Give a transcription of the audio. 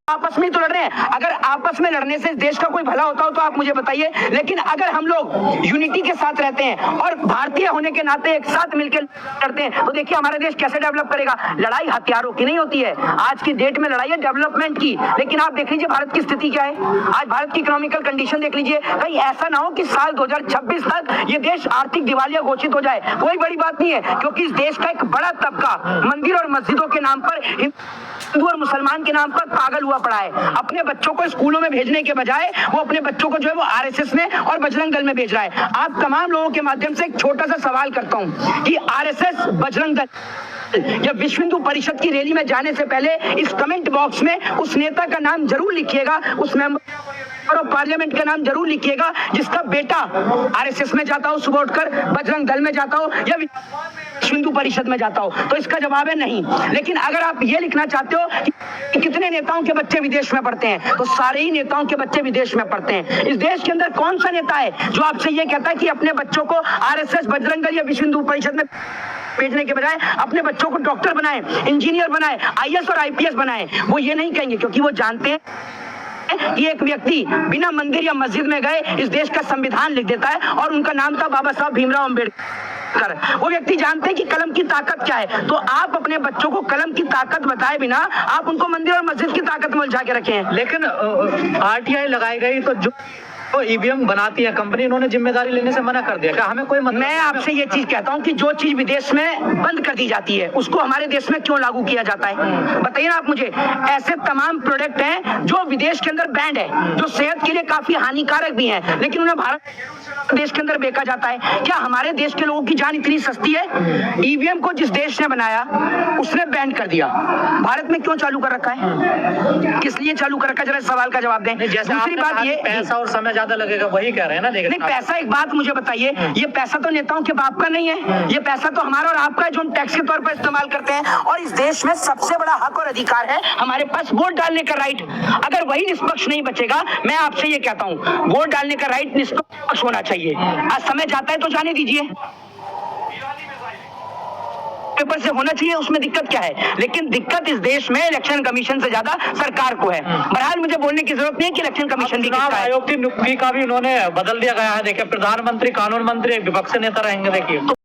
आपस में तो लड़ रहे हैं। अगर आपस में लड़ने से देश का कोई भला होता हो तो आप मुझे बताइए, लेकिन अगर हम लोग यूनिटी के साथ रहते हैं और भारतीय होने के नाते एक साथ मिलकर लड़ते हैं तो देखिए हमारा देश कैसे डेवलप करेगा। लड़ाई हथियारों की नहीं होती है, आज की डेट में लड़ाई है डेवलपमेंट की। लेकिन आप देख लीजिए भारत की स्थिति क्या है, आज भारत की इकोनॉमिकल कंडीशन देख लीजिए। कहीं ऐसा ना हो कि साल 2026 तक ये देश आर्थिक दिवालिया घोषित हो जाए। कोई बड़ी बात नहीं है, क्योंकि इस देश का एक बड़ा तबका मंदिर और मस्जिदों के नाम पर, हिंदू और मुसलमान के नाम पर पागल हुआ पड़ा है। अपने बच्चों को स्कूलों में भेजने के बजाय वो अपने बच्चों को जो है वो आरएसएस में और बजरंग दल में भेज रहा है। आप तमाम लोगों के माध्यम से एक छोटा सा सवाल करता हूं कि आरएसएस, बजरंग दल या विश्व हिंदू परिषद की रैली में जाने से पहले इस कमेंट बॉक्स में उस नेता का नाम जरूर लिखिएगा, उस मेंबर ऑफ पार्लियामेंट का नाम जरूर लिखिएगा जिसका बेटा आरएसएस में जाता हो सुबह उठकर, बजरंग दल में जाता हो या विश्व हिंदू परिषद में जाता हो। तो इसका जवाब है नहीं। लेकिन अगर आप ये लिखना चाहते हो कि कितने नेताओं के बच्चे विदेश में पढ़ते हैं, तो सारे ही नेताओं के बच्चे विदेश में पढ़ते हैं। इस देश के अंदर कौन सा नेता है जो आपसे ये कहता है कि अपने बच्चों को आरएसएस, बजरंग दल या विश्व हिंदू परिषद में भेजने के बजाय अपने बच्चों को डॉक्टर बनाए, इंजीनियर बनाए, आईएएस और आईपीएस बनाए? वो ये नहीं कहेंगे, क्योंकि वो जानते हैं कि एक व्यक्ति बिना मंदिर या मस्जिद में गए इस देश का संविधान लिख देता है और उनका नाम था बाबा साहब भीमराव अम्बेडकर। वो व्यक्ति जानते हैं कि कलम की ताकत क्या है। तो आप अपने बच्चों को कलम की ताकत बताए बिना आप उनको मंदिर और मस्जिद की ताकत में उलझा के रखे हैं। लेकिन आरटीआई लगाई गई तो जो ईवीएम बनाती है कंपनी, इन्होंने जिम्मेदारी लेने से मना कर दिया। क्या हमें कोई मतलब? मैं आपसे ये चीज कहता हूँ कि जो चीज विदेश में बंद कर दी जाती है उसको हमारे देश में क्यों लागू किया जाता है? बताइए ना आप मुझे। ऐसे तमाम प्रोडक्ट हैं जो विदेश के अंदर बैंड है, जो सेहत के लिए काफी हानिकारक भी हैं, लेकिन उन्हें भारत देश के अंदर बेचा जाता है। क्या हमारे देश के लोगों की जान इतनी सस्ती है? ईवीएम को जिस देश ने बनाया उसने बैन कर दिया, भारत में क्यों चालू कर रखा है? किस लिए चालू कर रखा है? जरा सवाल का जवाब दें। दूसरी बात ये, पैसा और समय ज्यादा लगेगा, वही कह रहे हैं ना। लेकिन नहीं, पैसा, एक बात मुझे बताइए, ये पैसा तो नेताओं के बाप का नहीं है, ये पैसा तो हमारा और आपका है जो हम टैक्स के तौर पर इस्तेमाल करते हैं। और इस देश में सबसे बड़ा हक और अधिकार है हमारे पास वोट डालने का राइट। अगर वही निष्पक्ष नहीं बचेगा, मैं आपसे ये कहता हूँ वोट डालने का राइट निष्पक्ष होना चाहिए। आज समय जाता है तो जाने दीजिए, पेपर से होना चाहिए, उसमें दिक्कत क्या है? लेकिन दिक्कत इस देश में इलेक्शन कमीशन से ज्यादा सरकार को है। बहरहाल मुझे बोलने की जरूरत नहीं है कि इलेक्शन कमीशन चुनाव आयोग की नियुक्ति का भी उन्होंने बदल दिया गया है। देखिए, प्रधानमंत्री, कानून मंत्री, विपक्ष नेता रहेंगे। देखिए